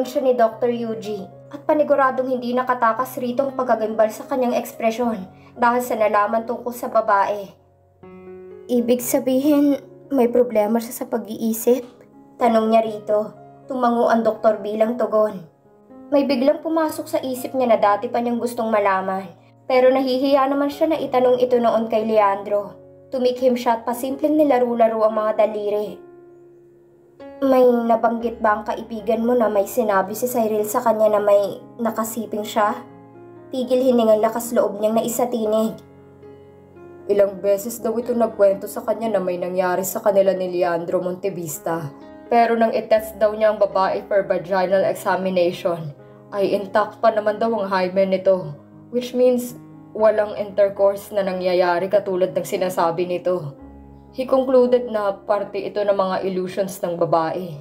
siya ni Dr. Yuji at paniguradong hindi nakatakas rito ang paggagimbal sa kanyang ekspresyon dahil sa nalaman tungkol sa babae. Ibig sabihin, may problema siya sa pag-iisip? Tanong niya rito. Tumango ang doktor bilang tugon. May biglang pumasok sa isip niya na dati pa niyang gustong malaman, pero nahihiya naman siya na itanong ito noon kay Leandro. Tumikhim siya at pasimpleng nilaro-laro ang mga daliri. May nabanggit ba ang kaibigan mo na may sinabi si Cyril sa kanya na may nakasiping siya? Tigil hiningang lakas loob niyang naisatinig. Ilang beses daw ito nagkwento sa kanya na may nangyari sa kanila ni Leandro Montevista. Pero nang itest daw niya ang babae for vaginal examination, ay intact pa naman daw ang hymen nito. Which means walang intercourse na nangyayari katulad ng sinasabi nito. He concluded na parte ito ng mga illusions ng babae.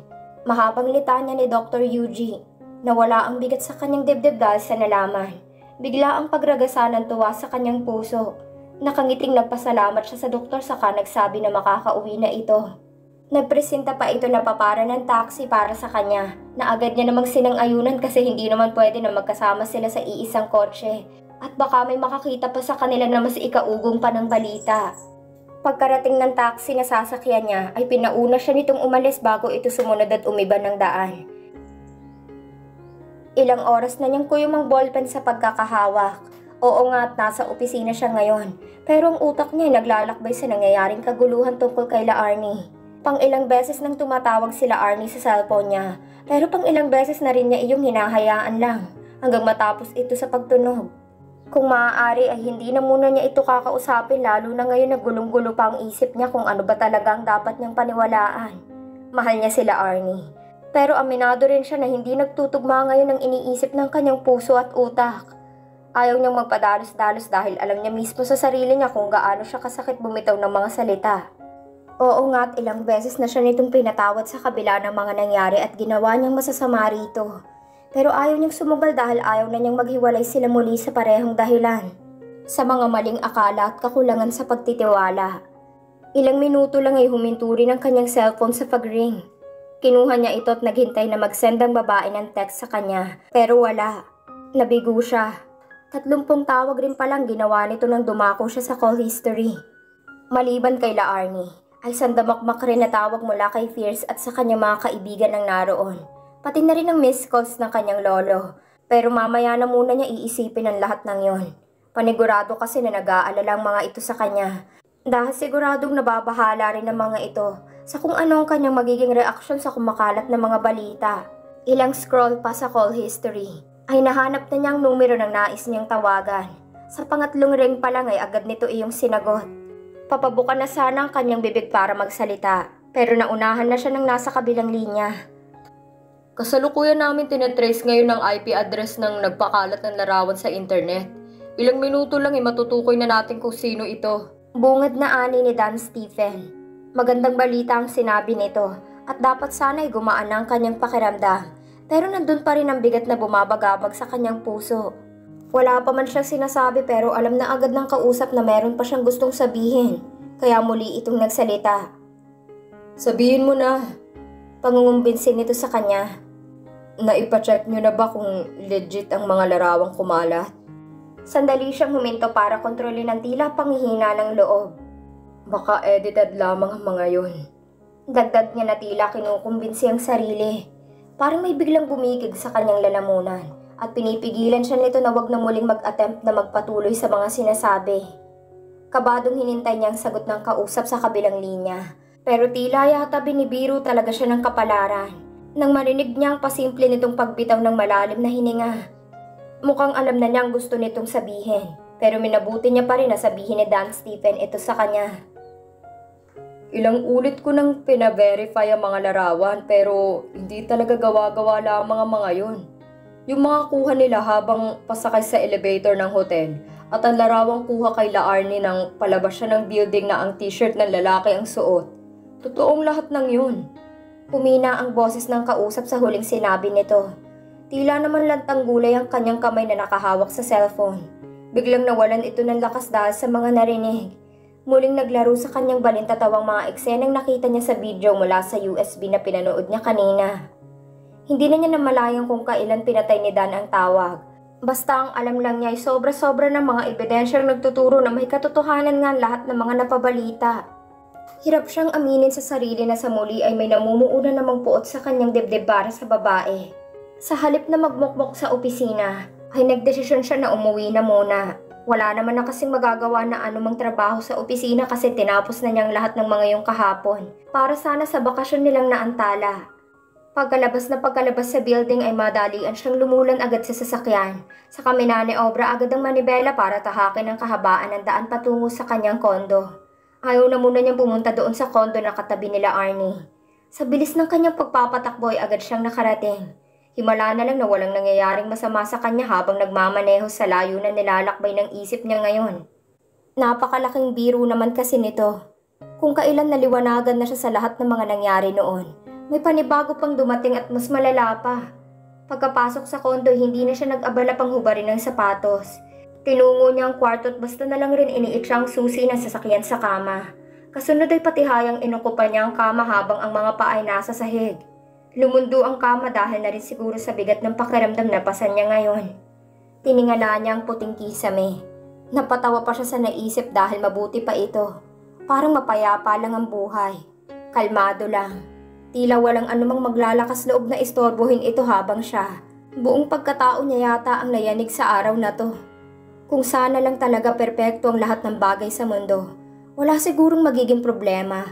Mahabang litanya ni Dr. Yuji. Nawala ang bigat sa kanyang dibdib dahil sa nalaman. Bigla ang pagragasa ng tuwa sa kanyang puso. Nakangiting nagpasalamat siya sa doktor saka nagsabi na makakauwi na ito. Nagpresenta pa ito na papara ng taxi para sa kanya na agad niya namang sinang-ayunan kasi hindi naman pwede na magkasama sila sa iisang kotse at baka may makakita pa sa kanila na mas ikaugong pa ng balita. Pagkarating ng taxi na sasakyan niya ay pinauna siya nitong umalis bago ito sumunod at umiba ng daan. Ilang oras na niyang kuyong ang ballpen sa pagkakahawak. Oo nga at nasa opisina siya ngayon pero ang utak niya ay naglalakbay sa nangyayaring kaguluhan tungkol kay La Arnie. Pang ilang beses nang tumatawag sila Arnie sa cellphone niya, pero pang ilang beses na rin niya iyong hinahayaan lang, hanggang matapos ito sa pagtunog. Kung maaari ay hindi na muna niya ito kakausapin lalo na ngayon na gulong-gulo pa ang isip niya kung ano ba talaga ang dapat niyang paniwalaan. Mahal niya sila Arnie. Pero aminado rin siya na hindi nagtutugma ngayon ang iniisip ng kanyang puso at utak. Ayaw niyang magpadalos-dalos dahil alam niya mismo sa sarili niya kung gaano siya kasakit bumitaw ng mga salita. Oo nga at ilang beses na siya nitong pinatawad sa kabila ng mga nangyari at ginawa niyang masasama rito. Pero ayaw niyang sumugal dahil ayaw na niyang maghiwalay sila muli sa parehong dahilan. Sa mga maling akala at kakulangan sa pagtitiwala. Ilang minuto lang ay huminto rin ang kanyang cellphone sa pag-ring. Kinuha niya ito at naghintay na mag-send ang babae ng text sa kanya. Pero wala. Nabigo siya. 30 tawag rin palang ginawa nito nang dumako siya sa call history. Maliban kay La Arnie, ay sandamakmak rin na tawag mula kay Fierce at sa kanyang mga kaibigan ng naroon. Pati na rin ang missed calls ng kanyang lolo. Pero mamaya na muna niya iisipin ang lahat ng yon. Panigurado kasi na nag-aalala ang mga ito sa kanya. Dahil siguradong nababahala rin ang mga ito sa kung ano ang kanyang magiging reaksyon sa kumakalat na mga balita. Ilang scroll pa sa call history ay nahanap na niya ang numero ng nais niyang tawagan. Sa pangatlong ring pa lang ay agad nito iyong sinagot. Papabuka na sana ang kanyang bibig para magsalita, pero naunahan na siya ng nasa kabilang linya. Kasalukuyan namin tinetrace ngayon ang IP address ng nagpakalat ng larawan sa internet. Ilang minuto lang ay matutukoy na natin kung sino ito. Bungad na ani ni Dan Stephen. Magandang balita ang sinabi nito at dapat sana ay gumaan na ang kanyang pakiramdam. Pero nandun pa rin ang bigat na bumabagabag sa kanyang puso. Wala pa man siyang sinasabi pero alam na agad ng kausap na meron pa siyang gustong sabihin. Kaya muli itong nagsalita. Sabihin mo na. Pangungumbinsin nito sa kanya. Naipacheck niyo na ba kung legit ang mga larawang kumalat? Sandali siyang huminto para kontrolin ang tila panghihina ng loob. Baka edited lamang ang mga yon. Dagdag niya na tila kinukumbinsi ang sarili. Parang may biglang bumigig sa kanyang lalamunan at pinipigilan siya nito na wag na muling mag-attempt na magpatuloy sa mga sinasabi. Kabadong hinintay niya ang sagot ng kausap sa kabilang linya. Pero tila yata binibiro talaga siya ng kapalaran nang marinig niya ang pasimple nitong pagbitaw ng malalim na hininga. Mukhang alam na niya ang gusto nitong sabihin pero minabuti niya pa rin na sabihin ni Dan Stephen ito sa kanya. Ilang ulit ko nang pina-verify ang mga larawan pero hindi talaga gawa-gawa lamang ang mga yon. Yung mga kuha nila habang pasakay sa elevator ng hotel at ang larawang kuha kay La Arnie nang palabas siya ng building na ang t-shirt ng lalaki ang suot. Totoong lahat ng yun. Humina ang boses ng kausap sa huling sinabi nito. Tila naman lantang gulay ang kanyang kamay na nakahawak sa cellphone. Biglang nawalan ito ng lakas dahil sa mga narinig. Muling naglaro sa kanyang balintatawang mga eksenang nakita niya sa video mula sa USB na pinanood niya kanina. Hindi na niya namalayang kung kailan pinatay ni Dan ang tawag. Basta ang alam lang niya ay sobra-sobra ng mga ebidensyang nagtuturo na may katotohanan nga lahat ng mga napabalita. Hirap siyang aminin sa sarili na sa muli ay may namumuuna namang puot sa kanyang dibdib para sa babae. Sa halip na magmukmok sa opisina, ay nagdesisyon siya na umuwi na muna. Wala naman na kasing magagawa na anumang trabaho sa opisina kasi tinapos na niyang lahat ng mga yung kahapon para sana sa bakasyon nilang naantala. Pagkalabas sa building ay madalian siyang lumulan agad sa sasakyan. Sa kaminani obra agad ang manibela para tahakin ang kahabaan ng daan patungo sa kanyang kondo. Ayaw na muna niyang pumunta doon sa kondo na katabi nila Arnie. Sa bilis ng kanyang pagpapatakbo ay agad siyang nakarating. Himala na lang na walang nangyayaring masama sa kanya habang nagmamaneho sa layo na nilalakbay ng isip niya ngayon. Napakalaking biro naman kasi nito. Kung kailan naliwanagan na siya sa lahat ng mga nangyari noon, may panibago pang dumating at mas malala pa. Pagkapasok sa kondo, hindi na siya nag-abala pang hubarin ng sapatos. Tinungo niya ang kwarto at basta na lang rin iniit siya ang susi na sasakyan sa kama. Kasunod ay patihayang inukupan niya ang kama habang ang mga paa ay nasa sahig. Lumundo ang kama dahil na rin siguro sa bigat ng pakiramdam na pasan niya ngayon. Tiningala niya ang puting kisame. Napatawa pa siya sa naisip dahil mabuti pa ito. Parang mapayapa lang ang buhay. Kalmado lang. Tila walang anumang maglalakas loob na istorbohin ito habang siya. Buong pagkatao niya yata ang nayanig sa araw na to. Kung sana lang talaga perpekto ang lahat ng bagay sa mundo, wala sigurong magiging problema.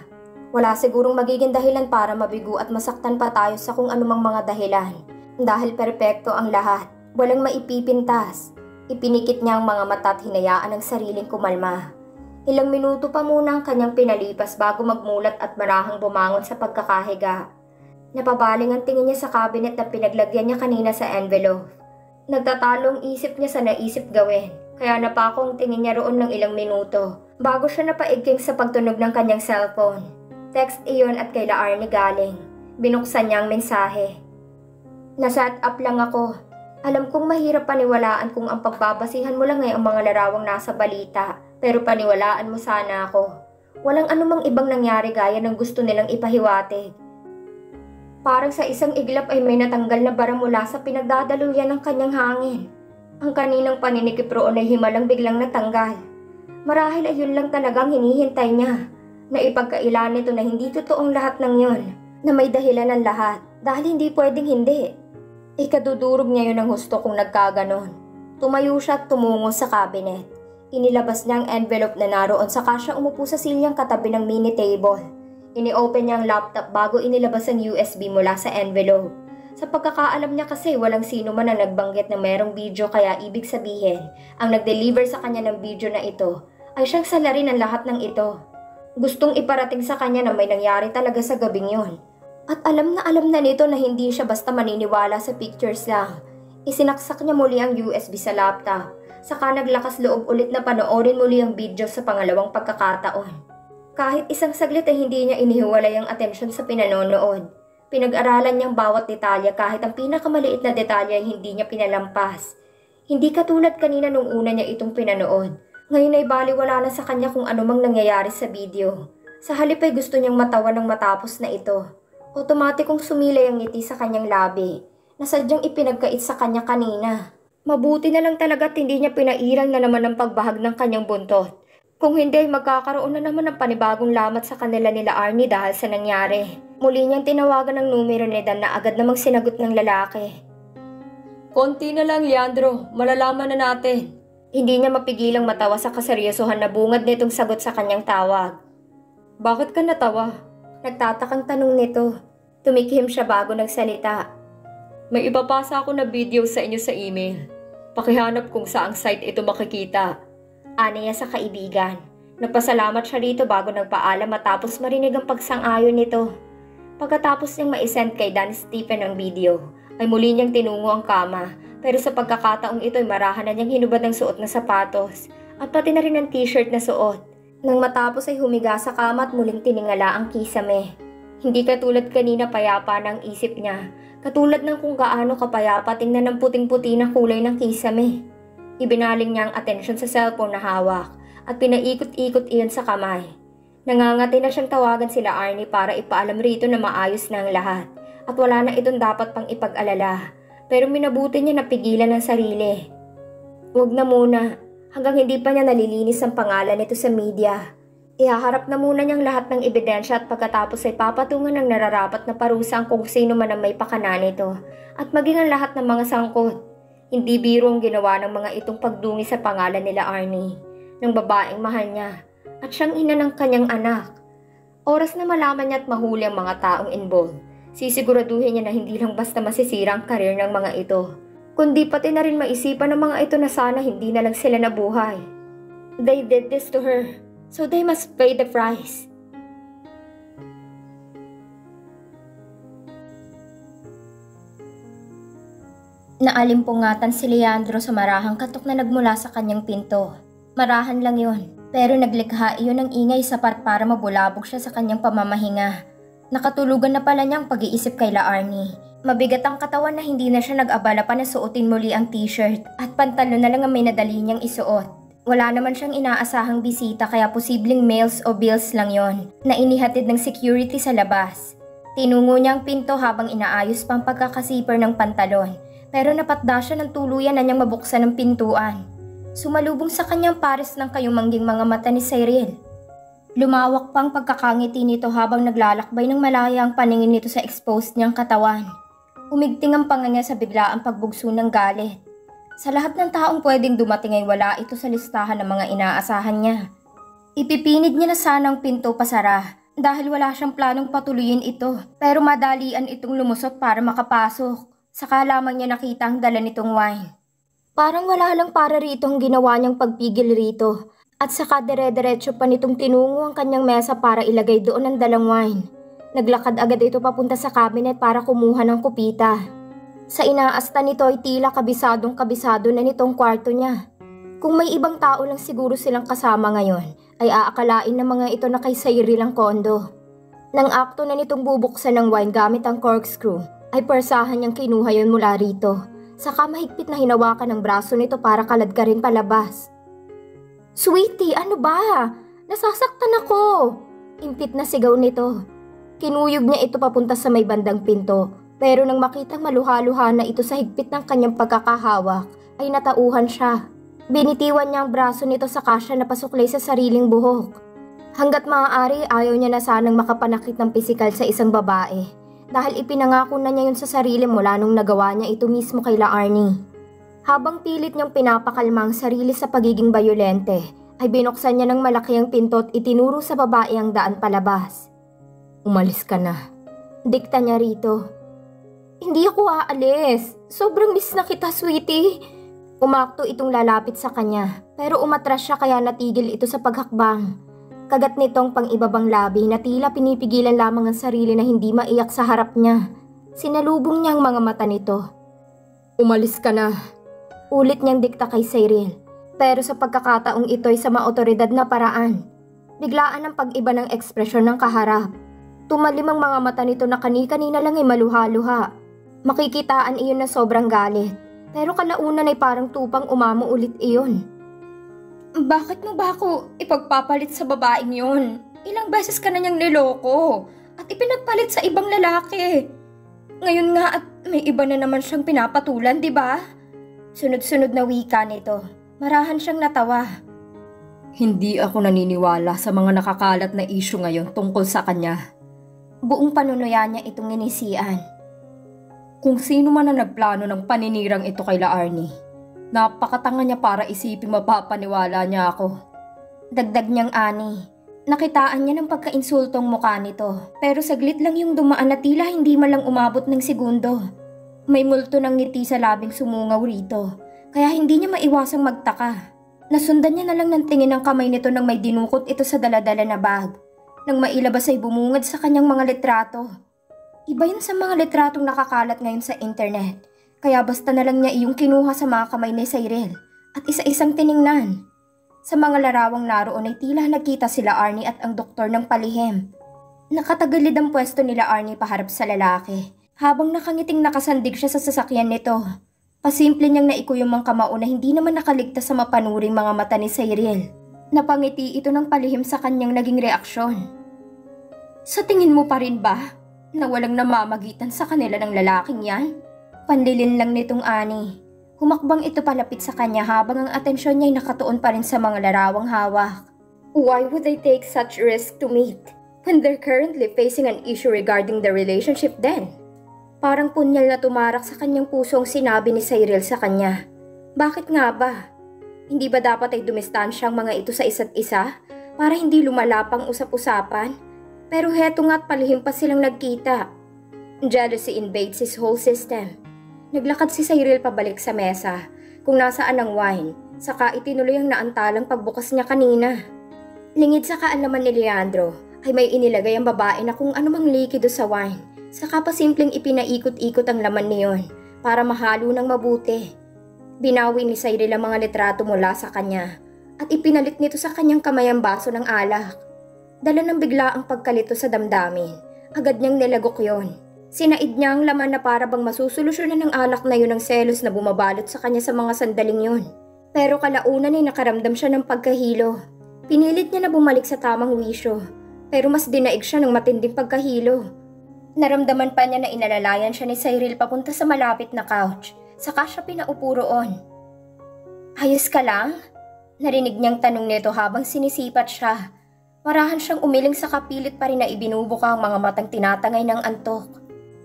Wala sigurong magiging dahilan para mabigo at masaktan pa tayo sa kung anumang mga dahilan. Dahil perpekto ang lahat, walang maipipintas. Ipinikit niya ang mga mata at hinayaan ang sariling kumalma. Ilang minuto pa muna ang kanyang pinalipas bago magmulat at marahang bumangon sa pagkakahiga. Napabaling ang tingin niya sa cabinet na pinaglagyan niya kanina sa envelope. Nagtatalong isip niya sa naisip gawin, kaya napako ang tingin niya roon ng ilang minuto bago siya napaigking sa pagtunog ng kanyang cellphone. Text iyon at kay Arnie galing. Binuksan niya ang mensahe. "Naset up lang ako. Alam kong mahirap paniwalaan kung ang pagbabasihan mo lang ay ang mga larawang nasa balita, pero paniwalaan mo sana ako. Walang anumang ibang nangyari gaya ng gusto nilang ipahiwatig." Parang sa isang iglap ay may natanggal na bara mula sa pinagdadaluyan ng kanyang hangin. Ang kaninang paninikip roon ay himalang biglang natanggal. Marahil ay yun lang talagang hinihintay niya. Na ipagkailan nito na hindi totoong lahat ng yon, na may dahilan ng lahat, dahil hindi pwedeng hindi. Ikadudurog niya yun ang husto kung nagkaganon. Tumayo siya at tumungo sa cabinet. Inilabas niya ang envelope na naroon saka siya umupo sa silyang katabi ng mini table. Ini-open niya ang laptop bago inilabas ang USB mula sa envelope. Sa pagkakaalam niya kasi walang sino man ang nagbanggit na mayroong video kaya ibig sabihin, ang nag-deliver sa kanya ng video na ito ay siyang salarin ng lahat ng ito. Gustong iparating sa kanya na may nangyari talaga sa gabing yon. At alam na nito na hindi siya basta maniniwala sa pictures lang. Isinaksak niya muli ang USB sa laptop. Saka naglakas loob ulit na panoorin muli ang video sa pangalawang pagkakataon. Kahit isang saglit ay hindi niya inihiwalay ang atensyon sa pinanonood. Pinag-aralan niyang bawat detalye kahit ang pinakamaliit na detalye ay hindi niya pinalampas. Hindi katulad kanina nung una niya itong pinanood. Ngayon ay baliwala na sa kanya kung anumang nangyayari sa video. Sa halip ay gusto niyang matawa ng matapos na ito. Otomatikong sumilay ang ngiti sa kanyang labi, na sadyang ipinagkait sa kanya kanina. Mabuti na lang talaga at hindi niya pinairang na naman ang pagbahag ng kanyang buntot. Kung hindi ay magkakaroon na naman ng panibagong lamat sa kanila nila Arnie dahil sa nangyari. Muli niyang tinawagan ng numero ni Dan na agad namang sinagot ng lalaki. "Konti na lang, Leandro. Malalaman na natin." Hindi niya mapigilang matawa sa kaseryosohan na bungad nitong sagot sa kanyang tawag. "Bakit ka natawa?" Nagtatakang tanong nito. Tumikhim siya bago nagsalita. "May ipapasa ako na video sa inyo sa email. Pakihanap kung saang site ito makikita." Ani niya sa kaibigan. Nagpasalamat siya rito bago nagpaalam matapos marinig ang pagsang-ayon nito. Pagkatapos niyang ma-send kay Dan Stephen ang video, ay muli niyang tinungo ang kama. Pero sa pagkakataong ito ay marahan na niyang hinubad ng suot na sapatos at pati na rin ang t-shirt na suot. Nang matapos ay humiga sa kama at muling tiningala ang kisame. Hindi katulad kanina payapa ng isip niya, katulad ng kung gaano kapayapa tingnan ng puting-puti na kulay ng kisame. Ibinaling niya ang atensyon sa cellphone na hawak at pinaikot-ikot iyon sa kamay. Nangangati na siyang tawagan sila Arnie para ipaalam rito na maayos na ang lahat at wala na itong dapat pang ipag-alala. Pero minabuti niya na pigilan ang sarili. Huwag na muna, hanggang hindi pa niya nalilinis ang pangalan nito sa media. Ihaharap na muna niyang lahat ng ebidensya at pagkatapos ay papatungan ng nararapat na parusa ang kung sino man ang may pakana nito at maging ang lahat ng mga sangkot. Hindi biro ang ginawa ng mga itong pagdungi sa pangalan nila Arnie, ng babaeng mahal niya at siyang ina ng kanyang anak. Oras na malaman niya at mahuli ang mga taong involved, sisiguraduhin niya na hindi lang basta masisira ang karir ng mga ito, kundi pati na rin maisipan ng mga ito na sana hindi na lang sila nabuhay. They did this to her, so they must pay the price. Naalimpungatan si Leandro sa marahang katok na nagmula sa kanyang pinto. Marahan lang yun, pero naglikha iyon ng ingay sapat para mabulabog siya sa kanyang pamamahinga. Nakatulugan na pala niyang pag-iisip kay Arnie. Mabigat ang katawan na hindi na siya nag-abala pa na suotin muli ang t-shirt at pantalon na lang ang may nadali niyang isuot. Wala naman siyang inaasahang bisita kaya posibleng mails o bills lang yon na inihatid ng security sa labas. Tinungo niya ang pinto habang inaayos pa ang pagkakasiper ng pantalon. Pero napatda siya ng tuluyan na niyang mabuksan ang pintuan. Sumalubong sa kanyang pares ng kayumangging mga mata ni Cyril. Lumawak pa ang pagkakangiti nito habang naglalakbay ng malaya ang paningin nito sa exposed niyang katawan. Umigting ang panga niya sa biglaang pagbugso ng galit. Sa lahat ng taong pwedeng dumating ay wala ito sa listahan ng mga inaasahan niya. Ipipinid niya na sana ang pinto pasara dahil wala siyang planong patuloyin ito. Pero madalian itong lumusot para makapasok. Saka lamang niya nakita ang dala nitong wine. Parang wala lang para rito ang ginawa niyang pagpigil rito. At saka dire-diretso pa nitong tinungo ang kanyang mesa para ilagay doon ang dalang wine. Naglakad agad ito papunta sa cabinet para kumuha ng kupita. Sa inaasta nito ay tila kabisadong kabisado na nitong kwarto niya. Kung may ibang tao lang siguro silang kasama ngayon, ay aakalain ng mga ito na kay Cyril ang kondo. Nang akto na nitong bubuksan ng wine gamit ang corkscrew, ay persahan niyang kinuha yon mula rito. Saka mahigpit na hinawakan ng braso nito para kaladkarin palabas. Sweetie, ano ba? Nasasaktan ako! Impit na sigaw nito. Kinuyog niya ito papunta sa may bandang pinto. Pero nang makitang maluha-luha na ito sa higpit ng kanyang pagkakahawak, ay natauhan siya. Binitiwan niya ang braso nito sa kasya na pasuklay sa sariling buhok. Hanggat maaari ayaw niya na sanang makapanakit ng pisikal sa isang babae. Dahil ipinangako na niya yun sa sarili mula nung nagawa niya ito mismo kay Arnie. Habang pilit niyang pinapakalma ang sarili sa pagiging bayolente, ay binuksan niya ng malaki ang pinto at itinuro sa babae ang daan palabas. Umalis ka na. Dikta niya rito. Hindi ako aalis. Sobrang miss na kita, sweetie. Umakto itong lalapit sa kanya, pero umatras siya kaya natigil ito sa paghakbang. Kagat nitong pang-ibabang labi na tila pinipigilan lamang ang sarili na hindi maiyak sa harap niya. Sinalubong niya ang mga mata nito. Umalis ka na. Ulit niyang dikta kay Cyril. Pero sa pagkakataong ito'y sa maotoridad na paraan. Biglaan ang pag-iba ng ekspresyon ng kaharap. Tumalim ang mga mata nito na kani-kanina lang ay maluha-luha. Makikitaan iyon na sobrang galit. Pero kalaunan ay parang tupang umamo ulit iyon. Bakit mo ba ako ipagpapalit sa babaeng yun? Ilang beses ka na niyang niloko at ipinagpalit sa ibang lalaki. Ngayon nga at may iba na naman siyang pinapatulan, di ba? Sunod-sunod na wika nito. Marahan siyang natawa. Hindi ako naniniwala sa mga nakakalat na issue ngayon tungkol sa kanya. Buong panunuyan niya itong inisian. Kung sino man ang nagplano ng paninirang ito kay Arnie, napakatanga niya para isiping mapapaniwala niya ako. Dagdag niyang ani. Nakitaan niya ng pagkainsultong mukha nito, pero saglit lang yung dumaan na tila hindi man lang umabot ng segundo. May multo ng ngiti sa labing sumungaw rito, kaya hindi niya maiwasang magtaka. Nasundan niya na lang ng tingin ng kamay nito nang may dinukot ito sa daladala na bag. Nang mailabas ay bumungad sa kanyang mga litrato. Iba yun sa mga litratong nakakalat ngayon sa internet. Kaya basta na lang niya iyong kinuha sa mga kamay ni Cyril at isa-isang tiningnan. Sa mga larawang naroon ay tila nakita sila Arnie at ang doktor ng palihim. Nakatagilid ang pwesto nila Arnie paharap sa lalaki, habang nakangiting nakasandig siya sa sasakyan nito. Pasimple niyang naikuyom ang kamao na hindi naman nakaligtas sa mapanuring mga mata ni Cyril. Napangiti ito ng palihim sa kanyang naging reaksyon. Sa tingin mo pa rin ba? na walang namamagitan sa kanila ng lalaking yan? Panlilin lang nitong Annie. Humakbang ito palapit sa kanya habang ang atensyon niya ay nakatuon pa rin sa mga larawang hawak. Why would they take such risk to meet when they're currently facing an issue regarding the relationship then? Parang punyal na tumarak sa kanyang puso ang sinabi ni Cyril sa kanya. Bakit nga ba? Hindi ba dapat ay dumistansya ang mga ito sa isa't isa para hindi lumalapang usap-usapan? Pero heto nga't palihim pa silang nagkita. Jealousy invades his whole system. Naglakad si Cyril pabalik sa mesa kung nasaan ang wine, saka itinuloy ang naantalang pagbukas niya kanina. Lingid sa kaalaman ni Leandro ay may inilagay ang babae na kung anumang likido sa wine, saka pa simpleng ipinaikot-ikot ang laman niyon para mahalo ng mabuti. Binawi ni Cyril ang mga litrato mula sa kanya at ipinalit nito sa kanyang kamay ang baso ng alak. Dala ng bigla ang pagkalito sa damdamin. Agad niyang nilagok yon. Sinaid niya ang laman na para bang masusolusyonan ng alak na yun ang selos na bumabalot sa kanya sa mga sandaling yun. Pero kalaunan ay nakaramdam siya ng pagkahilo. Pinilit niya na bumalik sa tamang wisyo. Pero mas dinaig siya ng matinding pagkahilo. Naramdaman pa niya na inalalayan siya ni Cyril papunta sa malapit na couch. Saka siya pinaupo roon. Ayos ka lang? Narinig niyang tanong nito habang sinisipat siya. Marahan siyang umiling sa kapilit pa rin na ibinubuka ang mga matang tinatangay ng antok.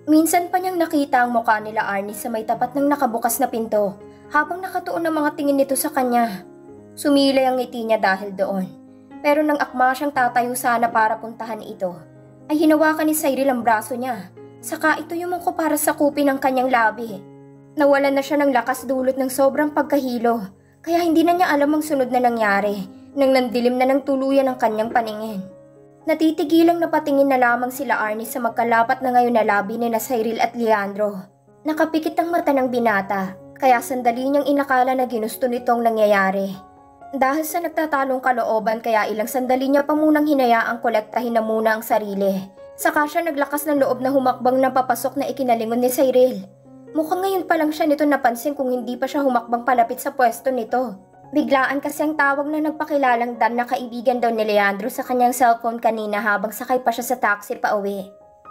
Minsan pa niyang nakita ang mukha nila Arnie sa may tapat ng nakabukas na pinto habang nakatuon ang mga tingin nito sa kanya. Sumilay ang ngiti niya dahil doon. Pero nang akma siyang tatayo sana para puntahan ito, ay hinawakan ni Cyril ang braso niya. Saka ito yumungko para sakupin ang kanyang labi. Nawalan na siya ng lakas dulot ng sobrang pagkahilo, kaya hindi na niya alam ang sunod na nangyari. Nang nandilim na ng tuluyan ang kanyang paningin. Natitigilang napatingin na lamang sila Arnie sa magkalapat na ngayon na labi ni Cyril at Leandro. Nakapikit ang mata ng binata, kaya sandali niyang inakala na ginusto nitong nangyayari. Dahil sa nagtatalong kalooban kaya ilang sandali niya pa munang hinayaang kolektahin na muna ang sarili. Saka siya naglakas ng loob na humakbang ng papasok na ikinalingon ni Cyril. Mukhang ngayon pa lang siya nito napansin kung hindi pa siya humakbang palapit sa pwesto nito. Biglaan kasi ang tawag na nagpakilalang Dan na kaibigan daw ni Leandro sa kanyang cellphone kanina habang sakay pa siya sa taxi pa uwi.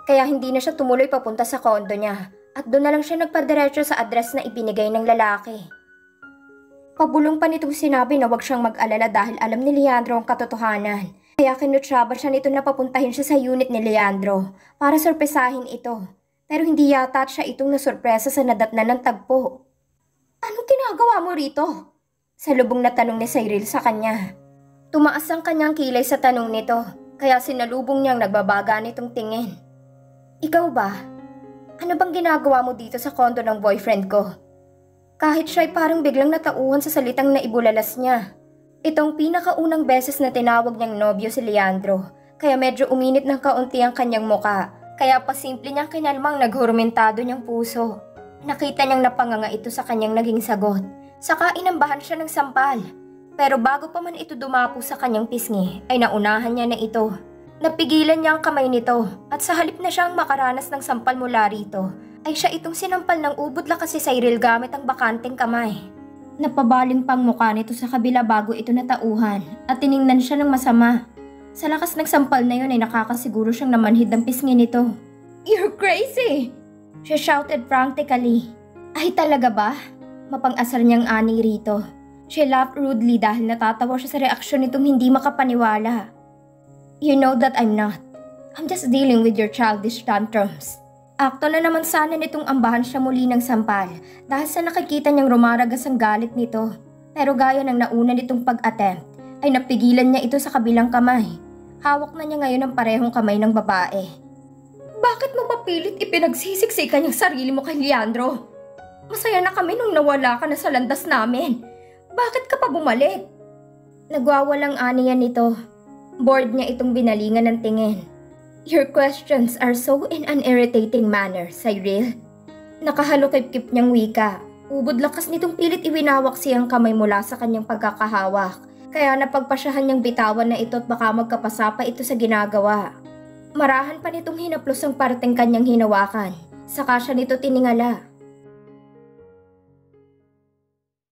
Kaya hindi na siya tumuloy papunta sa kondo niya at doon na lang siya nagpadiretso sa address na ibinigay ng lalaki. Pabulong pa nitong sinabi na huwag siyang mag-alala dahil alam ni Leandro ang katotohanan. Kaya kinutsaba siya nito na papuntahin siya sa unit ni Leandro para sorpresahin ito. Pero hindi yata siya itong nasurpresa sa nadatnan ng tagpo. Anong ginagawa mo rito? Salubong na tanong ni Cyril sa kanya. Tumaas ang kanyang kilay sa tanong nito, kaya sinalubong niyang nagbabaga nitong tingin. Ikaw ba? Ano bang ginagawa mo dito sa kondo ng boyfriend ko? Kahit siya'y parang biglang natauhan sa salitang naibulalas niya. Itong pinakaunang beses na tinawag niyang nobyo si Leandro, kaya medyo uminit ng kaunti ang kanyang muka, kaya pasimple niyang kinalmang naghurmentado niyang puso. Nakita niyang napanganga ito sa kanyang naging sagot. Saka inambahan siya ng sampal. Pero bago pa man ito dumapo sa kanyang pisngi, ay naunahan niya na ito. Napigilan niya ang kamay nito at sa halip na siyang makaranas ng sampal mula rito, ay siya itong sinampal ng ubod lakas si Cyril gamit ang bakanteng kamay. Napabaling pang mukha nito sa kabila bago ito natauhan at tiningnan siya ng masama. Sa lakas ng sampal na yun ay nakakasiguro siyang namanhid ng pisngi nito. You're crazy! She shouted frantically. Ay talaga ba? Mapang-asar niyang ani rito. She laughed rudely dahil natatawa siya sa reaksyon nitong hindi makapaniwala. You know that I'm not. I'm just dealing with your childish tantrums. Akto na naman sana nitong ambahan siya muli ng sampal dahil sa nakikita niyang rumaragas ang galit nito. Pero gaya ng nauna nitong pag-attempt, ay napigilan niya ito sa kabilang kamay. Hawak na niya ngayon ang parehong kamay ng babae. Bakit mo papilit ipinagsisiksikan yung sarili mo kay Leandro? Masaya na kami nung nawala ka na sa landas namin. Bakit ka pa bumalik? Nagwawalang aniya nito. Bored niya itong binalingan ng tingin. Your questions are so in an irritating manner, Cyril. Nakahalukip-kip niyang wika. Ubod lakas nitong pilit iwinawak siyang kamay mula sa kanyang pagkakahawak. Kaya napagpasyahan niyang bitawan na ito at baka magkapasa pa ito sa ginagawa. Marahan pa nitong hinaplos ang parteng kanyang hinawakan. Saka siya nito tiningala.